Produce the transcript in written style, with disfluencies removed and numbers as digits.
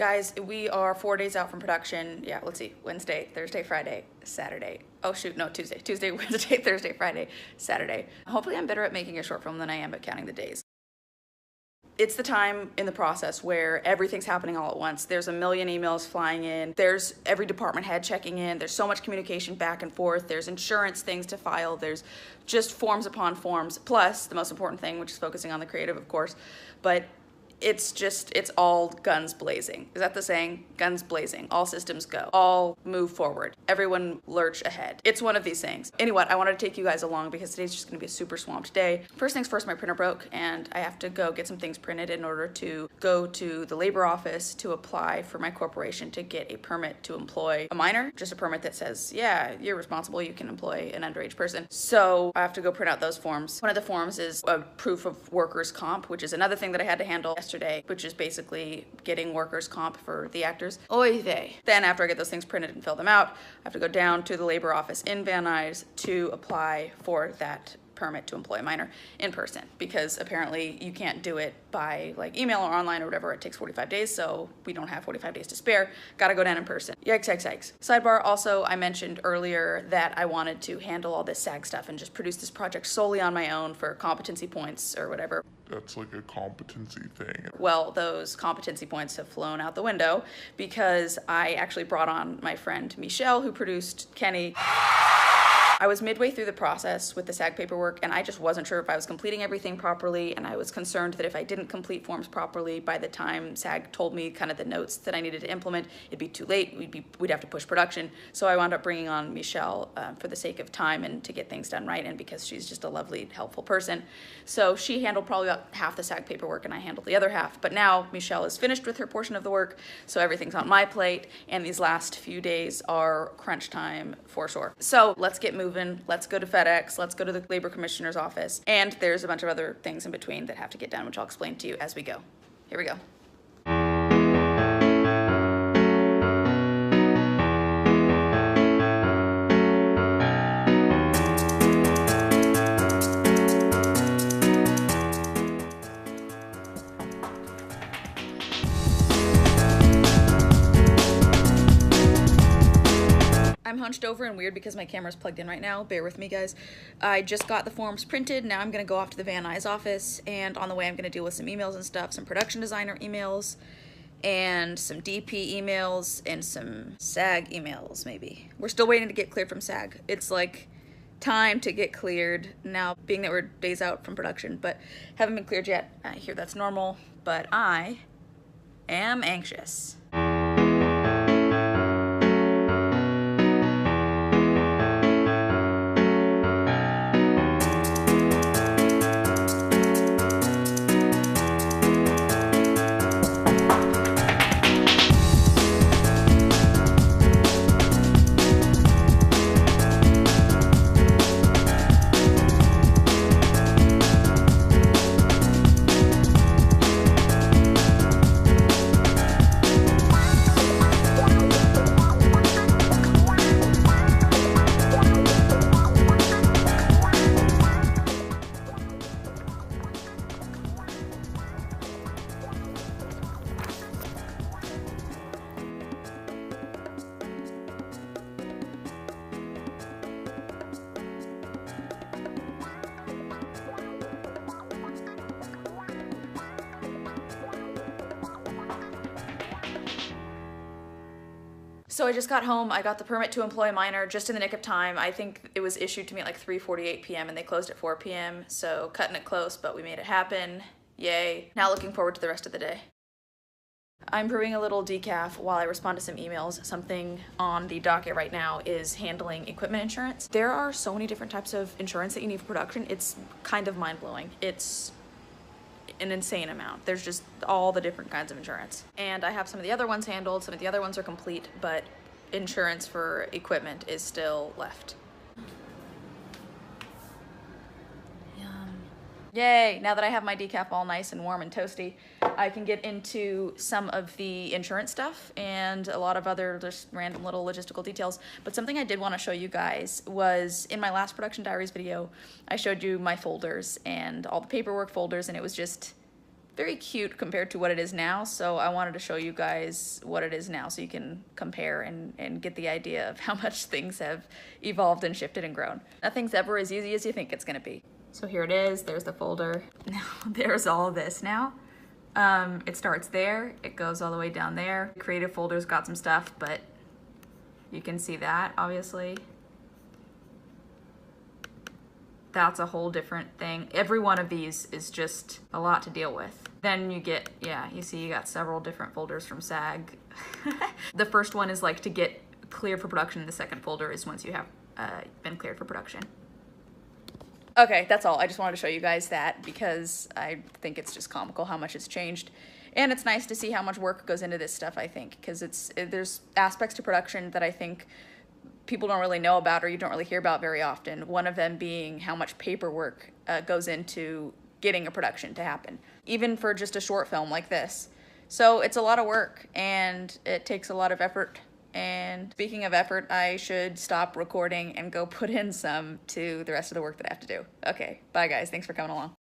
Guys, we are 4 days out from production. Yeah, let's see, Wednesday, Thursday, Friday, Saturday. Oh shoot, no, Tuesday, Wednesday, Thursday, Friday, Saturday. Hopefully I'm better at making a short film than I am at counting the days. It's the time in the process where everything's happening all at once. There's a million emails flying in. There's every department head checking in. There's so much communication back and forth. There's insurance things to file. There's just forms upon forms. Plus, the most important thing, which is focusing on the creative, of course, but it's all guns blazing. Is that the saying? Guns blazing. All systems go. All move forward. Everyone lurch ahead. It's one of these things. Anyway, I wanted to take you guys along because today's just gonna be a super swamped day. First things first, my printer broke and I have to go get some things printed in order to go to the labor office to apply for my corporation to get a permit to employ a minor. Just a permit that says, yeah, you're responsible, you can employ an underage person. So I have to go print out those forms. One of the forms is a proof of workers' comp, which is another thing that I had to handle yesterday, which is basically getting workers' comp for the actors. Oy vey. Then after I get those things printed and fill them out, I have to go down to the labor office in Van Nuys to apply for that permit to employ a minor in person, because apparently you can't do it by like email or online or whatever. It takes 45 days, so we don't have 45 days to spare. Gotta go down in person. Yikes, yikes, yikes. Sidebar, also, I mentioned earlier that I wanted to handle all this SAG stuff and just produce this project solely on my own for competency points or whatever. That's like a competency thing. Well, those competency points have flown out the window because I actually brought on my friend Michelle, who produced Kenny. I was midway through the process with the SAG paperwork and I just wasn't sure if I was completing everything properly, and I was concerned that if I didn't complete forms properly by the time SAG told me kind of the notes that I needed to implement, it'd be too late, we'd have to push production. So I wound up bringing on Michelle for the sake of time and to get things done right, and because she's just a lovely, helpful person. So she handled probably about half the SAG paperwork and I handled the other half, but now Michelle is finished with her portion of the work, so everything's on my plate, and these last few days are crunch time for sure. So let's get moving. Let's go to FedEx, let's go to the labor commissioner's office, and there's a bunch of other things in between that have to get done, which I'll explain to you as we go. Here we go. I'm hunched over and weird because my camera's plugged in right now. Bear with me, guys. I just got the forms printed. Now I'm gonna go off to the Van Nuys office, and on the way I'm gonna deal with some emails and stuff, some production designer emails, and some DP emails, and some SAG emails, maybe. We're still waiting to get cleared from SAG. It's like time to get cleared now, being that we're days out from production, but haven't been cleared yet. I hear that's normal, but I am anxious. So I just got home. I got the permit to employ a minor just in the nick of time. I think it was issued to me at like 3:48 p.m. and they closed at 4 p.m. So cutting it close, but we made it happen. Yay. Now looking forward to the rest of the day. I'm brewing a little decaf while I respond to some emails. Something on the docket right now is handling equipment insurance. There are so many different types of insurance that you need for production. It's kind of mind-blowing. It's an insane amount. There's just all the different kinds of insurance. And I have some of the other ones handled, some of the other ones are complete, but insurance for equipment is still left. Yay! Now that I have my decaf all nice and warm and toasty, I can get into some of the insurance stuff and a lot of other just random little logistical details. But something I did want to show you guys was in my last Production Diaries video, I showed you my folders and all the paperwork folders, and it was just very cute compared to what it is now, so I wanted to show you guys what it is now so you can compare and get the idea of how much things have evolved and shifted and grown. Nothing's ever as easy as you think it's gonna be. So here it is, there's the folder. Now there's all of this now. It starts there, it goes all the way down there. Creative folder's got some stuff, but you can see that, obviously. That's a whole different thing. Every one of these is just a lot to deal with. Then you get, yeah, you see you got several different folders from SAG. The first one is like to get cleared for production. The second folder is once you have been cleared for production. Okay, that's all. I just wanted to show you guys that because I think it's just comical how much it's changed. And it's nice to see how much work goes into this stuff, I think, because there's aspects to production that I think people don't really know about or you don't really hear about very often. One of them being how much paperwork goes into getting a production to happen, even for just a short film like this. So it's a lot of work and it takes a lot of effort. And speaking of effort, I should stop recording and go put in some to the rest of the work that I have to do. Okay, bye guys, thanks for coming along.